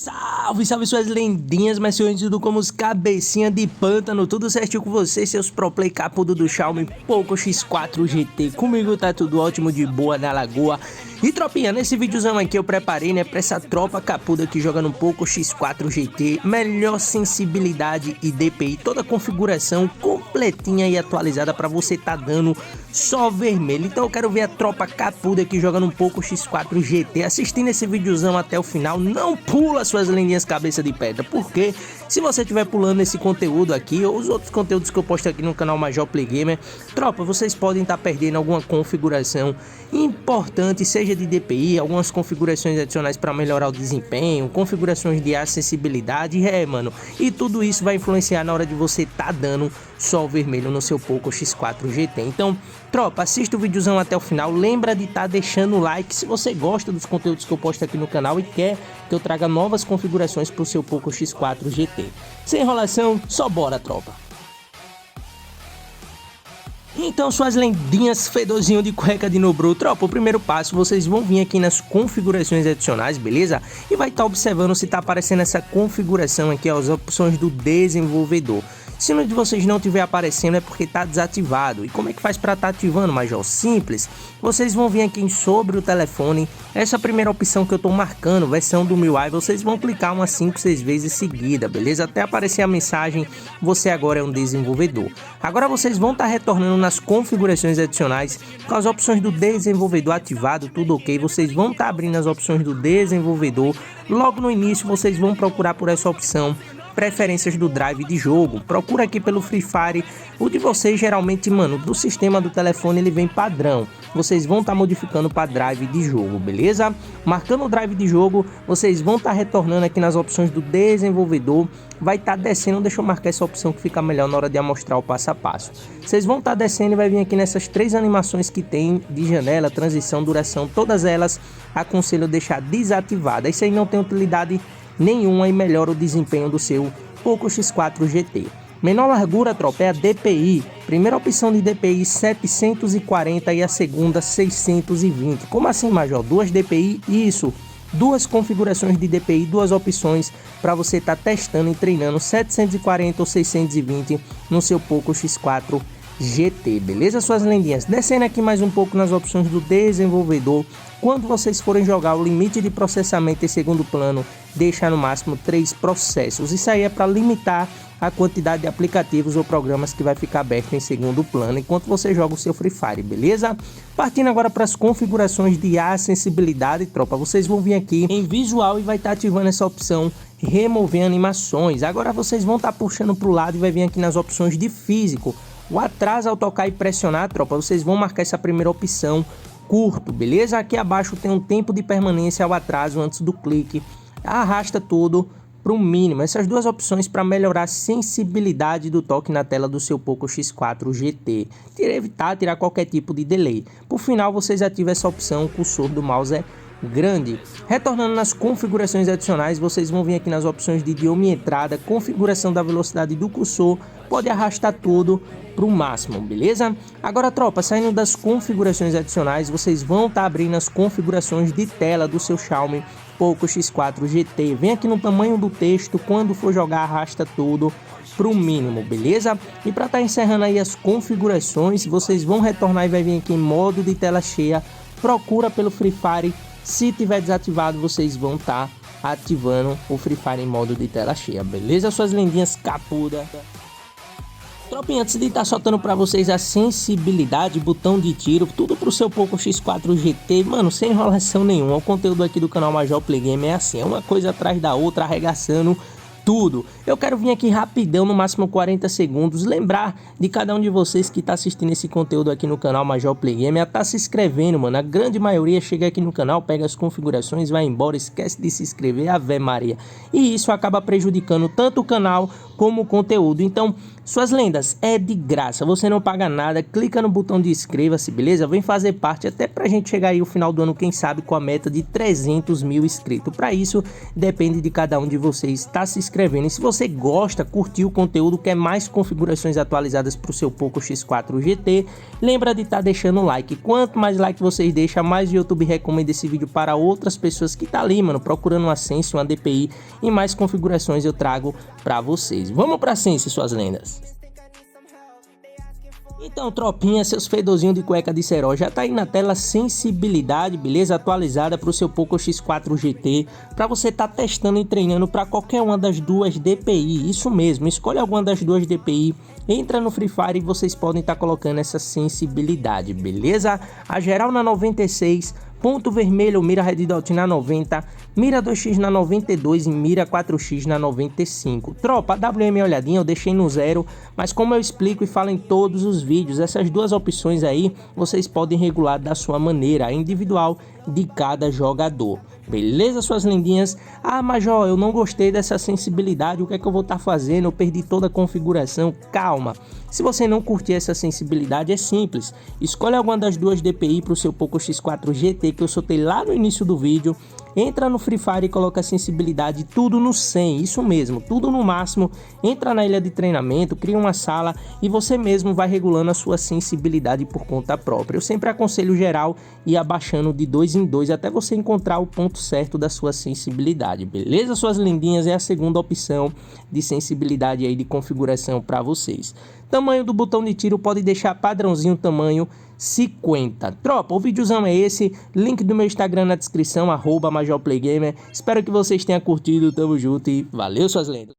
Salve, salve suas lendinhas, mas senhores, tudo como os cabecinha de pântano, tudo certinho com vocês, seus pro play capudo do Xiaomi Poco X4 GT. Comigo tá tudo ótimo, de boa na lagoa. E tropinha, nesse videozão aqui eu preparei, né, pra essa tropa capuda que joga no Poco X4 GT, melhor sensibilidade e DPI, toda a configuração completinha e atualizada pra você tá dando só vermelho. Então eu quero ver a tropa capuda que joga no Poco X4 GT, assistindo esse videozão até o final. Não pula suas lendinhas cabeça de pedra, porque se você estiver pulando esse conteúdo aqui ou os outros conteúdos que eu posto aqui no canal Major Play Gamer, tropa, vocês podem estar perdendo alguma configuração importante, seja de DPI, algumas configurações adicionais para melhorar o desempenho, configurações de acessibilidade, mano, e tudo isso vai influenciar na hora de você tá dando sol vermelho no seu Poco X4 GT. Então, tropa, assista o videozão até o final, lembra de estar deixando o like se você gosta dos conteúdos que eu posto aqui no canal e quer que eu traga novas configurações para o seu Poco X4 GT. Sem enrolação, só bora, tropa! Então, suas lendinhas fedorzinho de cueca de Nobru, tropa, o primeiro passo, vocês vão vir aqui nas configurações adicionais, beleza? E vai estar observando se está aparecendo essa configuração aqui, ó, as opções do desenvolvedor. Se um de vocês não estiver aparecendo é porque está desativado. E como é que faz para estar ativando, Major? Simples, vocês vão vir aqui em sobre o telefone, essa primeira opção que eu estou marcando, versão do MIUI, vocês vão clicar umas 5, 6 vezes seguida, beleza? Até aparecer a mensagem, você agora é um desenvolvedor. Agora vocês vão estar retornando nas configurações adicionais, com as opções do desenvolvedor ativado, tudo ok. Vocês vão estar abrindo as opções do desenvolvedor, logo no início vocês vão procurar por essa opção, preferências do drive de jogo, procura aqui pelo Free Fire, o de vocês geralmente, mano, do sistema do telefone ele vem padrão, vocês vão estar modificando para drive de jogo, beleza? Marcando o drive de jogo, vocês vão estar retornando aqui nas opções do desenvolvedor, vai estar descendo, deixa eu marcar essa opção que fica melhor na hora de mostrar o passo a passo. Vocês vão estar descendo e vai vir aqui nessas 3 animações que tem de janela, transição, duração, todas elas aconselho deixar desativada, isso aí não tem utilidade nenhuma e melhora o desempenho do seu Poco X4 GT. Menor largura, tropa, é a DPI. Primeira opção de DPI 740 e a segunda 620. Como assim, Major? Duas DPI? Isso. Duas configurações de DPI, duas opções para você estar testando e treinando 740 ou 620 no seu Poco X4 GT, beleza, suas lendinhas? Descendo aqui mais um pouco nas opções do desenvolvedor, quando vocês forem jogar, o limite de processamento em segundo plano deixa no máximo 3 processos. Isso aí é para limitar a quantidade de aplicativos ou programas que vai ficar aberto em segundo plano enquanto você joga o seu Free Fire, beleza? Partindo agora para as configurações de acessibilidade, tropa, vocês vão vir aqui em visual e vai estar ativando essa opção remover animações. Agora vocês vão estar puxando para o lado e vai vir aqui nas opções de físico. O atraso ao tocar e pressionar, tropa, vocês vão marcar essa primeira opção curto, beleza? Aqui abaixo tem um tempo de permanência ao atraso antes do clique, arrasta tudo para o mínimo. Essas duas opções para melhorar a sensibilidade do toque na tela do seu Poco X4 GT, evitar tirar qualquer tipo de delay. Por final, vocês ativam essa opção, o cursor do mouse é grande. Retornando nas configurações adicionais, vocês vão vir aqui nas opções de idioma e entrada, configuração da velocidade do cursor, pode arrastar tudo para o máximo, beleza? Agora, tropa, saindo das configurações adicionais, vocês vão estar abrindo as configurações de tela do seu Xiaomi Poco X4 GT. Vem aqui no tamanho do texto, quando for jogar arrasta tudo para o mínimo, beleza? E para estar encerrando aí as configurações, vocês vão retornar e vai vir aqui em modo de tela cheia, procura pelo Free Fire. Se tiver desativado, vocês vão estar ativando o Free Fire em modo de tela cheia, beleza, suas lendinhas capuda? Tropinha, antes de estar soltando para vocês a sensibilidade, botão de tiro, tudo pro seu Poco X4 GT, mano, sem enrolação nenhuma. O conteúdo aqui do canal Major Play Gamer é assim, é uma coisa atrás da outra, arregaçando tudo. Eu quero vir aqui rapidão, no máximo 40 segundos, lembrar de cada um de vocês que está assistindo esse conteúdo aqui no canal Major Play Gamer, tá se inscrevendo, mano. A grande maioria chega aqui no canal, pega as configurações, vai embora, esquece de se inscrever, Ave Maria. E isso acaba prejudicando tanto o canal como o conteúdo. Então, suas lendas, é de graça, você não paga nada, clica no botão de inscreva-se, beleza? Vem fazer parte até pra gente chegar aí o final do ano, quem sabe, com a meta de 300 mil inscritos. Para isso, depende de cada um de vocês estar se inscrevendo inscrevendo. E se você gosta, curtiu o conteúdo, quer mais configurações atualizadas para o seu Poco X4 GT, lembra de estar deixando o like. Quanto mais like vocês deixam, mais o YouTube recomenda esse vídeo para outras pessoas que tá ali, mano, procurando uma Sense, uma DPI e mais configurações eu trago para vocês. Vamos para Sense, suas lendas. Então, tropinha, seus fedorzinhos de cueca de cerol, já tá aí na tela sensibilidade, beleza? Atualizada para o seu Poco X4 GT, para você tá testando e treinando para qualquer uma das duas DPI, isso mesmo, escolhe alguma das duas DPI, entra no Free Fire e vocês podem estar colocando essa sensibilidade, beleza? A geral na 96, ponto vermelho, mira Red Dot na 90, mira 2x na 92 e mira 4x na 95. Tropa, a WM olhadinha eu deixei no 0, mas como eu explico e falo em todos os vídeos, essas duas opções aí vocês podem regular da sua maneira, individual de cada jogador. Beleza, suas lindinhas? Ah, Major, eu não gostei dessa sensibilidade, o que é que eu vou estar fazendo? Eu perdi toda a configuração. Calma, se você não curtir essa sensibilidade é simples, escolhe alguma das duas DPI para o seu Poco X4 GT que eu soltei lá no início do vídeo, entra no Free Fire e coloca a sensibilidade tudo no 100, isso mesmo, tudo no máximo, entra na ilha de treinamento, cria uma sala e você mesmo vai regulando a sua sensibilidade por conta própria. Eu sempre aconselho geral ir abaixando de 2 em 2 até você encontrar o ponto certo da sua sensibilidade, beleza, suas lindinhas? É a segunda opção de sensibilidade aí de configuração para vocês. Tamanho do botão de tiro pode deixar padrãozinho tamanho 50. Tropa, o videozão é esse, link do meu Instagram na descrição, @MajorPlayGamer. Espero que vocês tenham curtido, tamo junto e valeu, suas lendas.